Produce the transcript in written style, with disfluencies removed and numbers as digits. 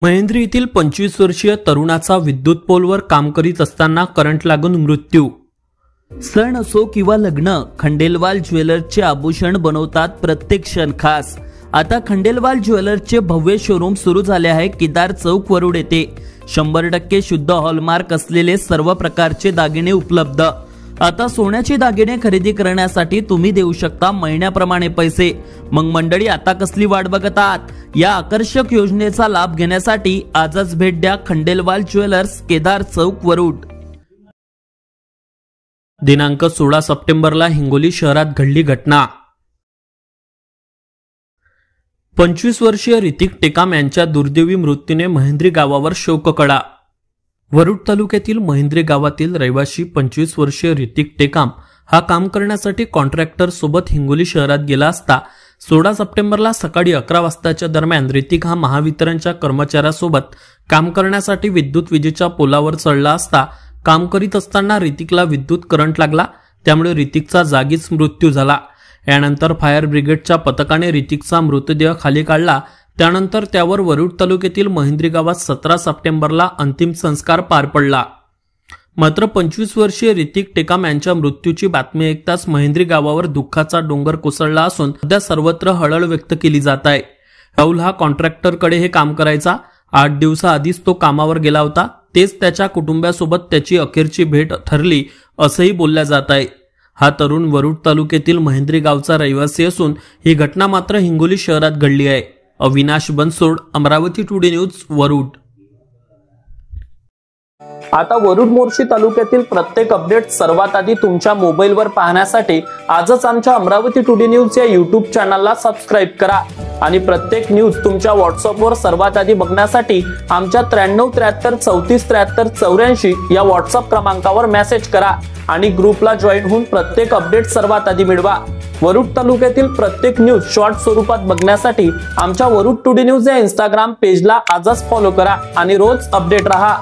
महेंद्री येथील 25 वर्षीय तरुणाचा विद्युत पोलवर काम करीत असताना करंट लागून मृत्यू। सण असो किंवा लग्न, खंडेलवाल ज्वेलर्सचे आभूषण बनवतात प्रत्येक क्षण खास। आता खंडेलवाल ज्वेलर्सचे भव्य शोरूम सुरू झाले आहे केदार चौक वरुड येथे। 100% शुद्ध हॉलमार्क असलेले सर्व प्रकारचे दागिने उपलब्ध। आता सोन्याचे दागिने खरेदी करण्यासाठी तुम्ही देऊ शकता महिन्याप्रमाणे पैसे। मग मंडळी, आता कसली वाट बघत आहात? या आकर्षक योजनेचा लाभ घेण्यासाठी आजच भेट द्या खंडेलवाल ज्वेलर्स, केदार चौक वरुड। दिनांक 16 सप्टेंबरला हिंगोली शहरात घडली घटना। 25 वर्षीय ऋतिक टेकाम यांच्या दुर्दैवी मृत्यूने महेंद्री गावावर शोककळा। वरुड तालुक्यातील महेंद्री गावातील रहिवासी 25 वर्षीय ऋतिक टेकाम हा काम करण्यासाठी कॉन्ट्रॅक्टर सोबत हिंगोली शहरात गेला असता 16 सप्टेंबरला सकाळी 11 वाजताच्या दरम्यान ऋतिक हा महावितरणच्या कर्मचाऱ्यासोबत काम करण्यासाठी विद्युत विजेच्या पोलावर चढला असता काम करीत असताना ऋतिकला विद्युत करंट लागला, त्यामुळे ऋतिकचा जागीच मृत्यू झाला। यानंतर फायर ब्रिगेडच्या पथकाने ऋतिकचा मृतदेह खाली काढला। त्यानंतर त्यावर वरुड तालुक्यातील महेंद्री गावात 17 सप्टेंबरला अंतिम संस्कार पार पडला। मात्र 25 वर्षीय ऋतिक टेकाम यांच्या मृत्यूची बातमी ऐकताच महेंद्री गावावर दुःखाचा डोंगर कोसळला असून सध्या सर्वत्र हळहळ व्यक्त केली जात आहे। राहुल हा कॉन्ट्रॅक्टरकडे हे काम करायचा। 8 दिवसाआधीच तो कामावर गेला होता। तेच त्याच्या कुटुंबासोबत त्याची अखेरची भेट ठरली असंही बोलल्या जात आहे। हा तरुण वरुड तालुक्यातील महेंद्री गावचा रहिवासी असून ही घटना मात्र हिंगोली शहरात घडली आहे। Avinash Bansod, Amravati today news, Warud. आता वरुड मोर्शी तालुक्यातील प्रत्येक अपडेट सर्वात आधी तुमच्या मोबाईलवर पाहण्यासाठी आजच आमच्या अमरावती टुडे न्यूज या यूट्यूब चॅनलला सबस्क्राइब करा आणि प्रत्येक न्यूज तुमच्या व्हॉट्सअपवर सर्वात आधी बघण्यासाठी आमच्या 93 73 34 73 84 या व्हॉट्सअप क्रमांकावर मेसेज करा आणि ग्रुपला जॉईन होऊन प्रत्येक अपडेट सर्वात आधी मिळवा। वरुड तालुक्यातील प्रत्येक न्यूज शॉर्ट स्वरूपात बघण्यासाठी आमच्या वरुड टुडे न्यूज या इंस्टाग्राम पेजला आजच फॉलो करा आणि रोज अपडेट रहा।